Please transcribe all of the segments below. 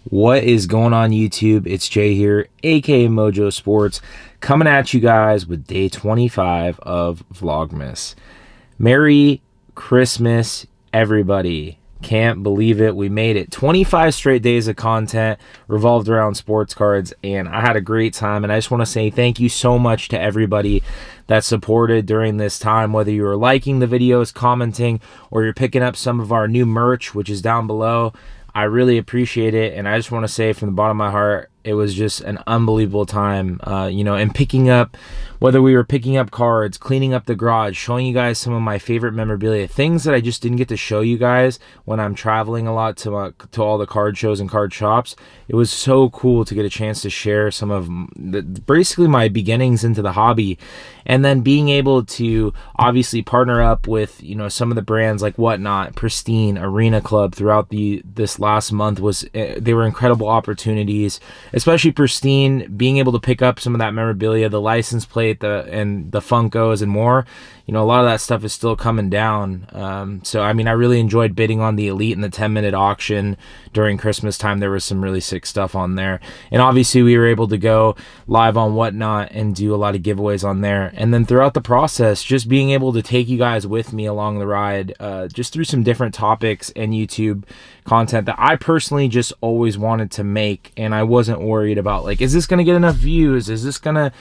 What is going on YouTube? It's Jay here, aka Mojo Sports, coming at you guys with day 25 of Vlogmas. Merry Christmas, everybody. Can't believe it. We made it. 25 straight days of content revolved around sports cards, and I had a great time. And I just want to say thank you so much to everybody that supported during this time, whether you were liking the videos, commenting, or you're picking up some of our new merch, which is down below. I really appreciate it, and I just want to say from the bottom of my heart, it was just an unbelievable time, and picking up, whether we were picking up cards, cleaning up the garage, showing you guys some of my favorite memorabilia, things that I just didn't get to show you guys when I'm traveling a lot to all the card shows and card shops. It was so cool to get a chance to share some of basically my beginnings into the hobby, and then being able to obviously partner up with some of the brands like Whatnot, Pristine, Arena Club throughout this last month they were incredible opportunities. Especially Pristine, being able to pick up some of that memorabilia, the license plate, and the Funkos and more. A lot of that stuff is still coming down. So I mean, I really enjoyed bidding on the Elite and the 10-minute auction during Christmas time. There was some really sick stuff on there, and obviously we were able to go live on Whatnot and do a lot of giveaways on there. And then throughout the process, just being able to take you guys with me along the ride, just through some different topics and YouTube content that I personally just always wanted to make, and I wasn't worried about, like, is this gonna get enough views? Is this gonna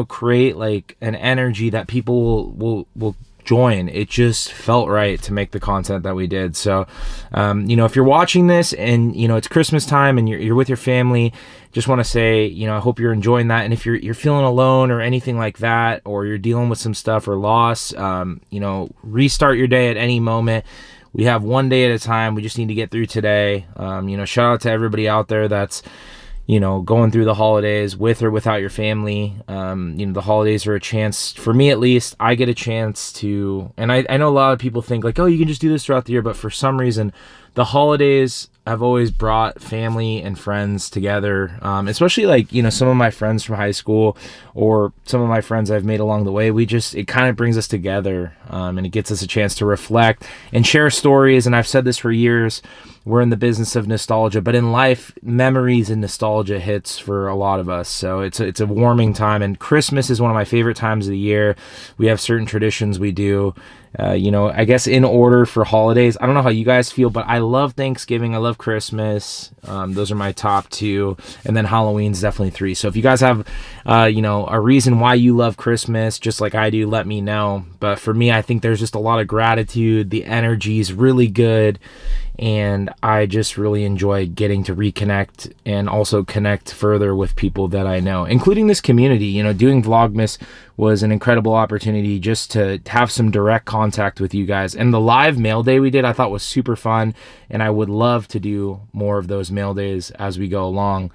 create like an energy that people will join? It just felt right to make the content that we did. So if you're watching this and it's Christmas time and you're with your family, just want to say I hope you're enjoying that. And if you're feeling alone or anything like that, or you're dealing with some stuff or loss, restart your day at any moment. We have one day at a time. We just need to get through today. Shout out to everybody out there that's going through the holidays with or without your family. The holidays are a chance, for me at least, I get a chance to, and I know a lot of people think like, oh, you can just do this throughout the year, but for some reason, the holidays have always brought family and friends together, especially like, some of my friends from high school or some of my friends I've made along the way. It kind of brings us together, and it gets us a chance to reflect and share stories. And I've said this for years, we're in the business of nostalgia, but in life, memories and nostalgia hits for a lot of us. So it's a warming time, and Christmas is one of my favorite times of the year. We have certain traditions we do, I guess in order for holidays. I don't know how you guys feel, but I love Thanksgiving. I love Christmas. Those are my top two, and then Halloween's definitely three. So if you guys have, a reason why you love Christmas, just like I do, let me know. But for me, I think there's just a lot of gratitude. The energy is really good, and I just really enjoy getting to reconnect and also connect further with people that I know, including this community. Doing Vlogmas was an incredible opportunity just to have some direct contact with you guys. And the live mail day we did, I thought was super fun, and I would love to do more of those mail days as we go along.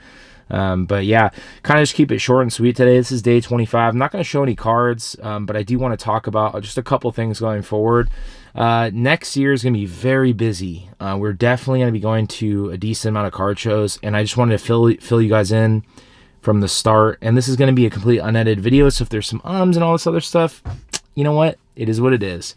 But yeah, kind of just keep it short and sweet today. This is day 25. I'm not going to show any cards, but I do want to talk about just a couple things going forward. Next year is going to be very busy. We're definitely going to be going to a decent amount of card shows, and I just wanted to fill you guys in from the start. And this is going to be a complete unedited video, so if there's some ums and all this other stuff, you know what? It is what it is.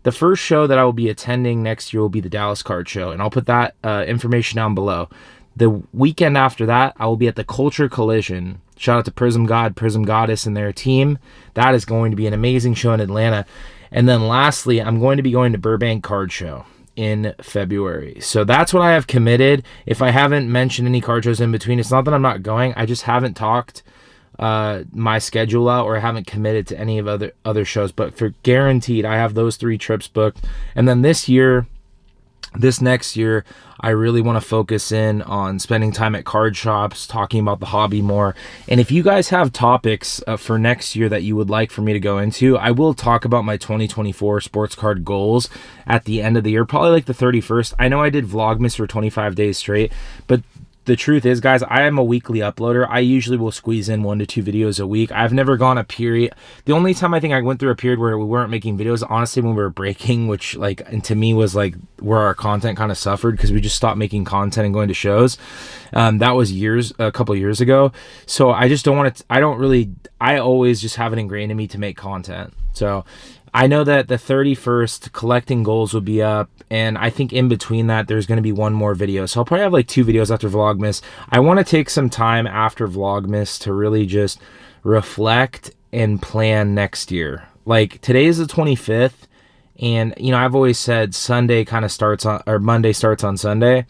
The first show that I will be attending next year will be the Dallas Card Show, and I'll put that information down below. The weekend after that, I will be at the Culture Collision. Shout out to Prism God, Prism Goddess, and their team. That is going to be an amazing show in Atlanta. And then lastly, I'm going to be going to Burbank Card Show in February. So that's what I have committed. If I haven't mentioned any card shows in between, it's not that I'm not going. I just haven't talked my schedule out, or I haven't committed to any of other shows. But for guaranteed, I have those 3 trips booked. And then this next year, I really want to focus in on spending time at card shops, talking about the hobby more. And if you guys have topics for next year that you would like for me to go into, I will talk about my 2024 sports card goals at the end of the year, probably like the 31st. I know I did Vlogmas for 25 days straight, but the truth is, guys, I am a weekly uploader. I usually will squeeze in 1 to 2 videos a week. I've never gone a period. The only time I think I went through a period where we weren't making videos, honestly, when we were breaking, which, like, and to me was like where our content kind of suffered because we just stopped making content and going to shows. That was a couple years ago. So I just don't want to, I always just have it ingrained in me to make content. So I know that the 31st collecting goals will be up, and I think in between that there's going to be one more video. So I'll probably have like 2 videos after Vlogmas. I want to take some time after Vlogmas to really just reflect and plan next year. Like today is the 25th, and you know, I've always said Sunday kind of starts on, or Monday starts on Sunday.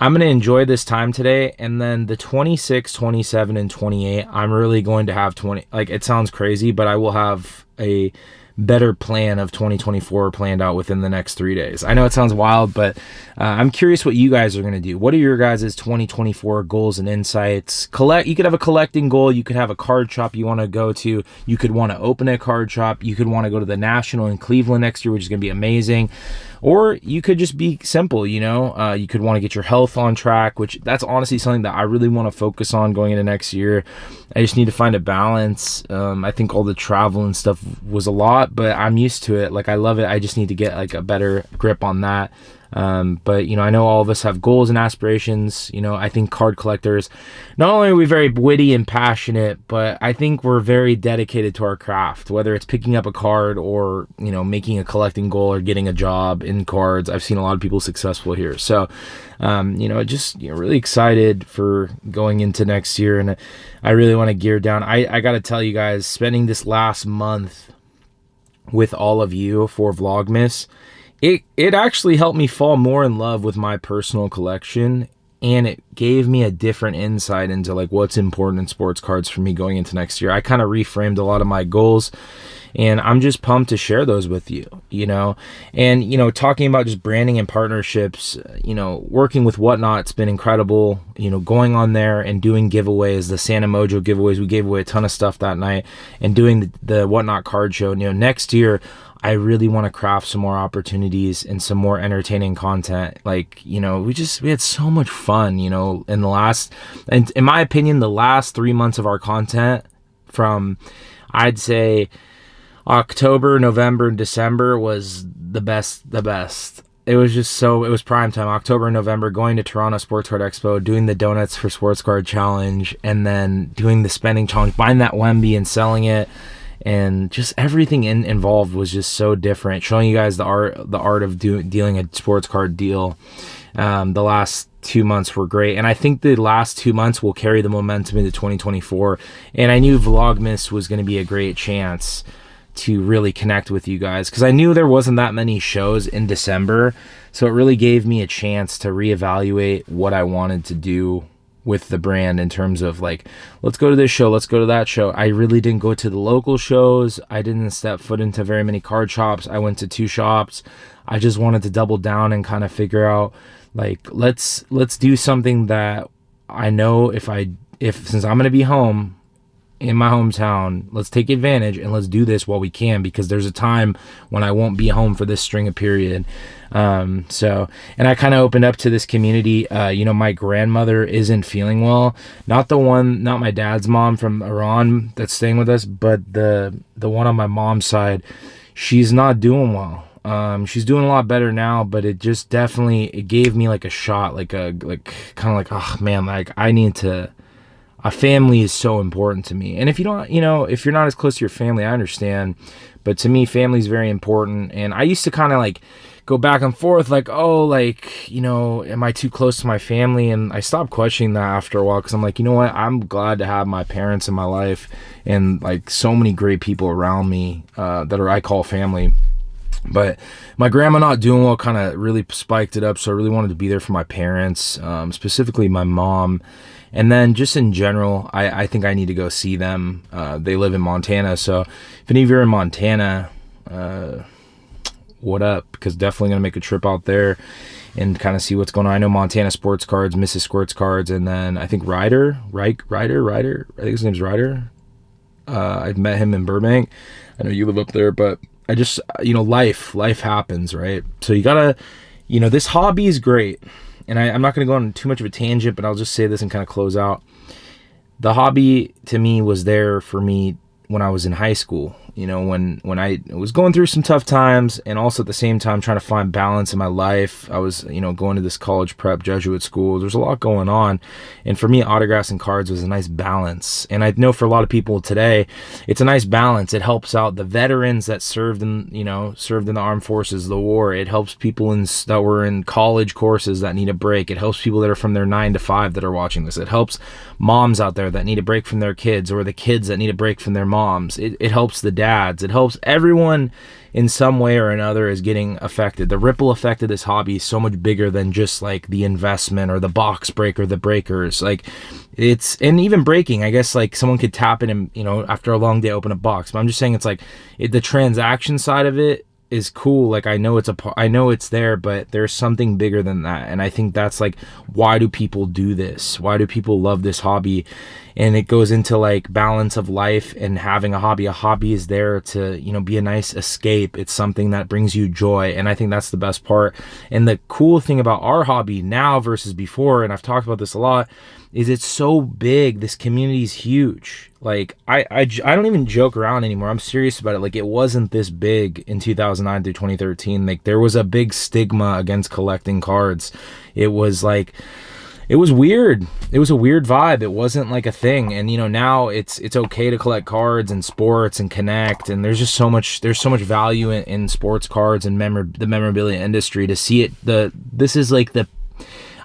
I'm going to enjoy this time today, and then the 26, 27, and 28, I'm really going to have 20, like it sounds crazy, but I will have a better plan of 2024 planned out within the next 3 days. I know it sounds wild, but I'm curious what you guys are going to do. What are your guys' 2024 goals and insights? You could have a collecting goal. You could have a card shop you want to go to. You could want to open a card shop. You could want to go to the National in Cleveland next year, which is going to be amazing. Or you could just be simple, you know, you could want to get your health on track, which that's honestly something that I really want to focus on going into next year. I just need to find a balance. I think all the travel and stuff was a lot, but I'm used to it. Like, I love it. I just need to get like a better grip on that. But you know, I know all of us have goals and aspirations. You know, I think card collectors, not only are we very witty and passionate, but I think we're very dedicated to our craft, whether it's picking up a card or, you know, making a collecting goal or getting a job in cards. I've seen a lot of people successful here. So, you know, just, you know, really excited for going into next year. And I really want to gear down. I got to tell you guys, spending this last month with all of you for Vlogmas, it actually helped me fall more in love with my personal collection, and it gave me a different insight into like what's important in sports cards for me going into next year. I kind of reframed a lot of my goals, and I'm just pumped to share those with you, you know. And, you know, talking about just branding and partnerships, you know, working with Whatnot's been incredible, you know, going on there and doing giveaways, the Santa Mojo giveaways. We gave away a ton of stuff that night, and doing the Whatnot card show. You know, next year, I really want to craft some more opportunities and some more entertaining content. Like, you know, we had so much fun, you know, in in my opinion, the last 3 months of our content from, I'd say, October, November, and December was the best. It was just it was prime time. October and November, going to Toronto Sports Card Expo, doing the Donuts for Sports Card Challenge, and then doing the spending challenge, buying that Wemby and selling it. And just everything involved was just so different. Showing you guys the art of dealing a sports card deal. The last 2 months were great, and I think the last 2 months will carry the momentum into 2024. And I knew Vlogmas was going to be a great chance to really connect with you guys, because I knew there wasn't that many shows in December, so it really gave me a chance to reevaluate what I wanted to do with the brand in terms of like, let's go to this show, let's go to that show. I really didn't go to the local shows. I didn't step foot into very many card shops. I went to 2 shops. I just wanted to double down and kind of figure out like, let's do something that I know if since I'm going to be home in my hometown, let's take advantage and let's do this while we can, because there's a time when I won't be home for this string of period. And I kind of opened up to this community. You know, my grandmother isn't feeling well, not my dad's mom from Iran that's staying with us, but the one on my mom's side. She's not doing well. She's doing a lot better now, but it just definitely, it gave me like a shot, oh man, like I need to, a family is so important to me. And if you don't, you know, if you're not as close to your family, I understand. But to me, family is very important. And I used to kind of like go back and forth, like, oh, like, you know, am I too close to my family? And I stopped questioning that after a while, because I'm like, you know what? I'm glad to have my parents in my life and like so many great people around me I call family. But my grandma not doing well kind of really spiked it up. So I really wanted to be there for my parents, specifically my mom. And then just in general, I think I need to go see them. They live in Montana. So if any of you are in Montana, what up? Because definitely going to make a trip out there and kind of see what's going on. I know Montana Sports Cards, Mrs. Squirts Cards, and then I think Ryder. I think his name's Ryder. I've met him in Burbank. I know you live up there, but I just, you know, life happens, right? So you gotta, you know, this hobby is great. And I'm not going to go on too much of a tangent, but I'll just say this and kind of close out. The hobby to me was there for me when I was in high school. you know, when I was going through some tough times, and also at the same time trying to find balance in my life. I was, you know, going to this college prep Jesuit school. There's a lot going on, and for me, autographs and cards was a nice balance. And I know for a lot of people today, it's a nice balance. It helps out the veterans that served in the armed forces, the war. It helps people that were in college courses that need a break. It helps people that are from their 9 to 5 that are watching this. It helps moms out there that need a break from their kids, or the kids that need a break from their moms. It helps the dads. It helps everyone in some way or another is getting affected. The ripple effect of this hobby is so much bigger than just like the investment or the box break or the breakers. Like and even breaking, I guess like someone could tap it and, you know, after a long day open a box. But I'm just saying it's like the transaction side of it is cool. Like I know it's there, but there's something bigger than that. And I think that's like, why do people do this? Why do people love this hobby? And it goes into like balance of life and having a hobby. A hobby is there to, you know, be a nice escape. It's something that brings you joy. And I think that's the best part. And the cool thing about our hobby now versus before, and I've talked about this a lot, is it's so big. This community is huge. Like I don't even joke around anymore. I'm serious about it. Like it wasn't this big in 2009 through 2013. Like there was a big stigma against collecting cards. It was like, it was weird. It was a weird vibe. It wasn't like a thing. And you know, now it's okay to collect cards and sports and connect. And there's just so much value in sports cards and the memorabilia industry. To see it, this is like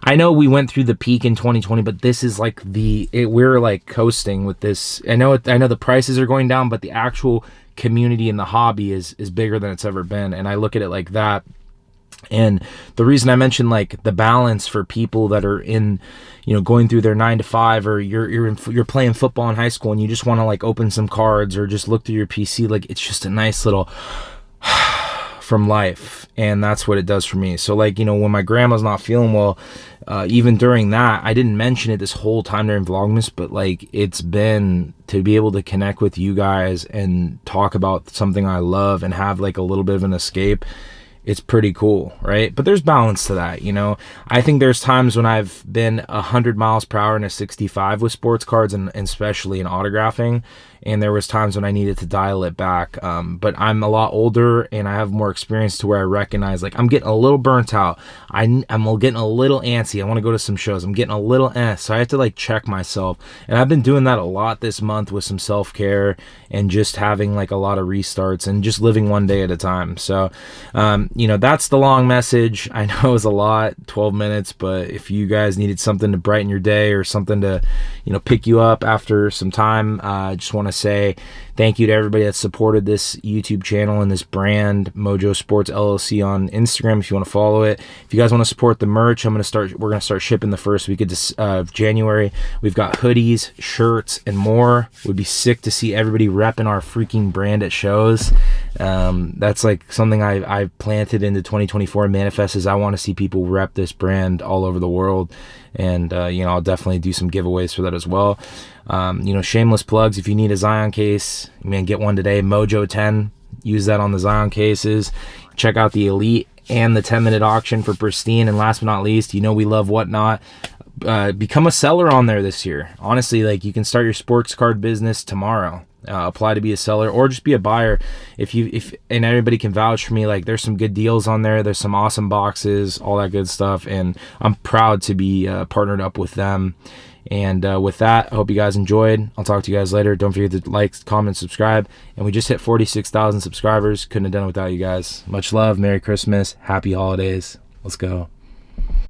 I know we went through the peak in 2020, but this is like we're like coasting with this. I know the prices are going down, but the actual community in the hobby is bigger than it's ever been. And I look at it like that. And the reason I mentioned like the balance for people that are in, you know, going through their 9 to 5, or you're playing football in high school and you just want to like open some cards or just look through your PC, like it's just a nice little from life. And that's what it does for me. So like, you know, when my grandma's not feeling well, even during that, I didn't mention it this whole time during Vlogmas, but like it's been to be able to connect with you guys and talk about something I love and have like a little bit of an escape. It's pretty cool, right? But there's balance to that, you know? I think there's times when I've been 100 miles per hour in a 65 with sports cards, and especially in autographing, and there was times when I needed to dial it back. But I'm a lot older and I have more experience to where I recognize like I'm getting a little burnt out. I'm getting a little antsy. I want to go to some shows. I'm getting a little so I have to like check myself. And I've been doing that a lot this month with some self-care and just having like a lot of restarts and just living one day at a time. So, you know, that's the long message. I know it was a lot, 12 minutes, but if you guys needed something to brighten your day or something to, you know, pick you up after some time, I just want to say thank you to everybody that supported this YouTube channel and this brand, Mojo Sports LLC, on Instagram if you want to follow it. If you guys want to support the merch, we're going to start shipping the first week of January. We've got hoodies, shirts, and more. It would be sick to see everybody repping our freaking brand at shows. That's like something I planted into 2024 and manifested. I want to see people rep this brand all over the world. And, you know, I'll definitely do some giveaways for that as well. You know, shameless plugs. If you need a Zion case, man, get one today. Mojo 10, use that on the Zion cases. Check out the Elite and the 10-minute auction for pristine. And last but not least, you know we love Whatnot. Become a seller on there this year. Honestly, like you can start your sports card business tomorrow. Apply to be a seller or just be a buyer. And everybody can vouch for me, like there's some good deals on there. There's some awesome boxes, all that good stuff. And I'm proud to be partnered up with them. And with that, I hope you guys enjoyed. I'll talk to you guys later. Don't forget to like, comment, subscribe. And we just hit 46,000 subscribers. Couldn't have done it without you guys. Much love. Merry Christmas. Happy holidays. Let's go.